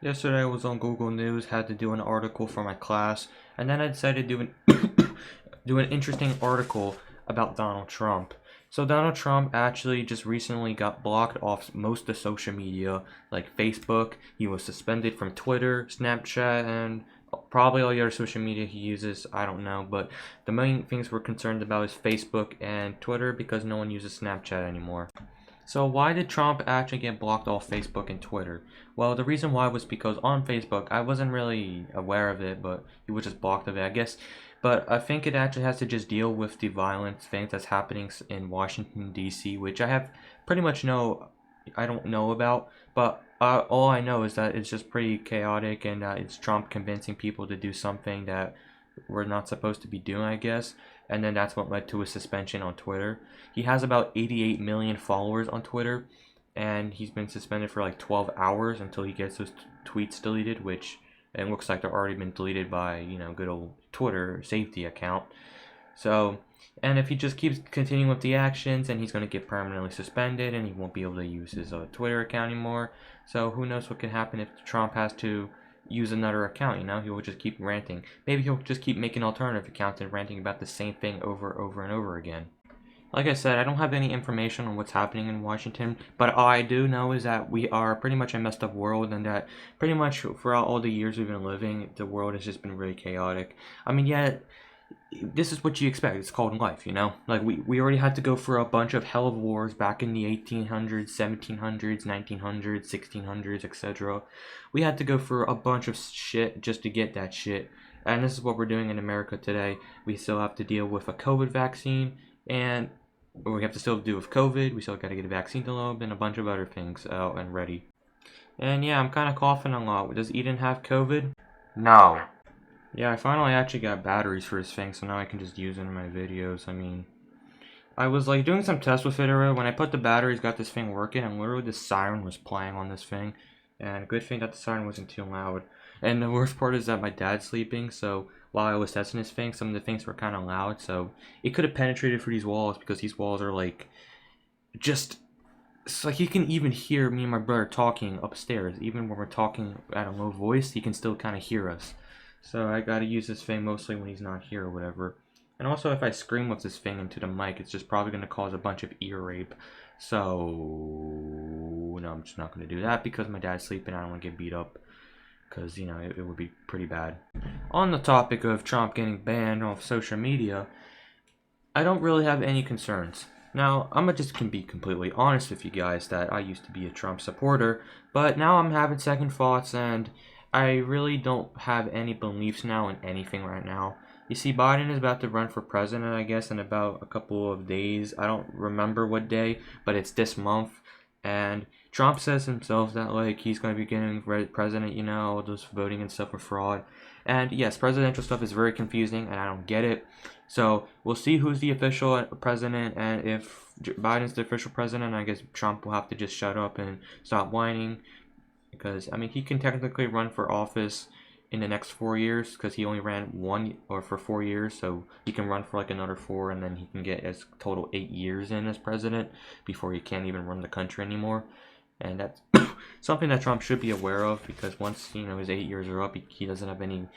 Yesterday I was on Google News, had to do an article for my class, and then I decided to do an do an interesting article about Donald Trump. So Donald Trump actually just recently got blocked off most of social media, like Facebook. He was suspended from Twitter, Snapchat, and probably all the other social media he uses. I don't know, but the main things we're concerned about is Facebook and Twitter because no one uses Snapchat anymore. So why did Trump actually get blocked off Facebook and Twitter? Well, the reason why was because on Facebook, I wasn't really aware of it, but he was just blocked of it, I guess. But I think it actually has to just deal with the violent thing that's happening in Washington, D.C., which I have pretty much I don't know about, but all I know is that it's just pretty chaotic and it's Trump convincing people to do something that we're not supposed to be doing, I guess. And then that's what led to his suspension on Twitter. He has about 88 million followers on Twitter, and he's been suspended for like 12 hours until he gets those tweets deleted, which it looks like they're already been deleted by, good old Twitter safety account. So, and if he just keeps continuing with the actions, then he's going to get permanently suspended and he won't be able to use his Twitter account anymore. So who knows what could happen if Trump has to use another account, he will just keep ranting. Maybe he'll just keep making alternative accounts and ranting about the same thing over and over again. Like I said, I don't have any information on what's happening in Washington, but all I do know is that we are pretty much a messed up world, and that pretty much throughout all the years we've been living, the world has just been really chaotic. I mean, yeah, this is what you expect. It's called life, Like, we already had to go through a bunch of hell of wars back in the 1800s, 1700s, 1900s, 1600s, etc. We had to go through a bunch of shit just to get that shit. And this is what we're doing in America today. We still have to deal with a COVID vaccine, and we have to still deal with COVID. We still got to get a vaccine developed and a bunch of other things out and ready. And yeah, I'm kind of coughing a lot. Does Eden have COVID? No. Yeah, I finally actually got batteries for this thing, so now I can just use it in my videos. I mean, I was like doing some tests with it earlier. When I put the batteries, got this thing working, and literally the siren was playing on this thing. And good thing that the siren wasn't too loud. And the worst part is that my dad's sleeping, so while I was testing this thing, some of the things were kind of loud, so it could have penetrated through these walls because these walls are like, it's like he can even hear me and my brother talking upstairs. Even when we're talking at a low voice, he can still kind of hear us. So I gotta use this thing mostly when he's not here or whatever. And also if I scream with this thing into the mic, it's just probably gonna cause a bunch of ear rape. So no, I'm just not gonna do that because my dad's sleeping. I don't want to get beat up because it would be pretty bad. On the topic of Trump getting banned off social media, I don't really have any concerns. Now, just can be completely honest with you guys that I used to be a Trump supporter, but now I'm having second thoughts and I really don't have any beliefs now in anything right now. You see, Biden is about to run for president, I guess, in about a couple of days. I don't remember what day, but it's this month. And Trump says himself that, like, he's going to be getting president, all those voting and stuff are fraud. And yes, presidential stuff is very confusing, and I don't get it. So we'll see who's the official president, and if Biden's the official president, I guess Trump will have to just shut up and stop whining. Because, I mean, he can technically run for office in the next 4 years because he only ran for 4 years, so he can run for like another 4 and then he can get his total 8 years in as president before he can't even run the country anymore. And that's something that Trump should be aware of because once his 8 years are up, he doesn't have any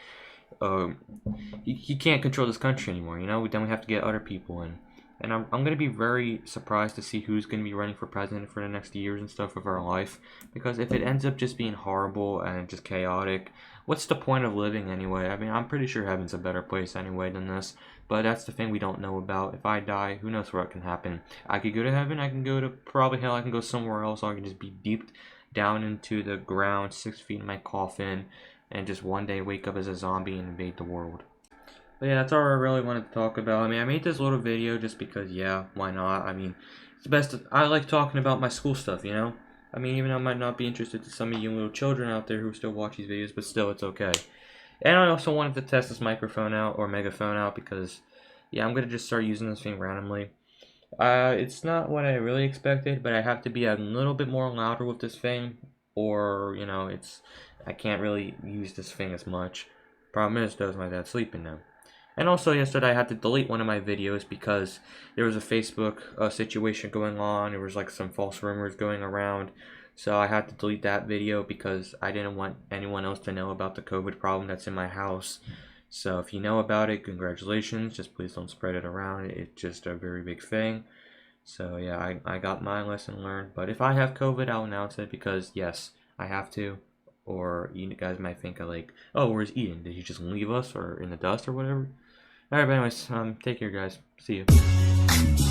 he can't control this country anymore. Then we have to get other people in. And I'm going to be very surprised to see who's going to be running for president for the next years and stuff of our life. Because if it ends up just being horrible and just chaotic, what's the point of living anyway? I mean, I'm pretty sure heaven's a better place anyway than this. But that's the thing we don't know about. If I die, who knows what can happen. I could go to heaven, I can go to probably hell, I can go somewhere else. Or I can just be deep down into the ground, 6 feet in my coffin. And just one day wake up as a zombie and invade the world. But yeah, that's all I really wanted to talk about. I mean, I made this little video just because, yeah, why not? I mean, it's the best. I like talking about my school stuff, I mean, even though I might not be interested to some of you little children out there who still watch these videos, but still, it's okay. And I also wanted to test this microphone out, or Megaphone out, because, yeah, I'm going to just start using this thing randomly. It's not what I really expected, but I have to be a little bit more louder with this thing, or, I can't really use this thing as much. Problem is, though, my dad's sleeping now. And also yesterday I had to delete one of my videos because there was a Facebook situation going on. There was like some false rumors going around. So I had to delete that video because I didn't want anyone else to know about the COVID problem that's in my house. So if you know about it, congratulations. Just please don't spread it around. It's just a very big thing. So yeah, I got my lesson learned. But if I have COVID, I'll announce it because yes, I have to. Or you guys might think of like, oh, where's Eden? Did he just leave us or in the dust or whatever? Alright, but anyways, take care guys. See you.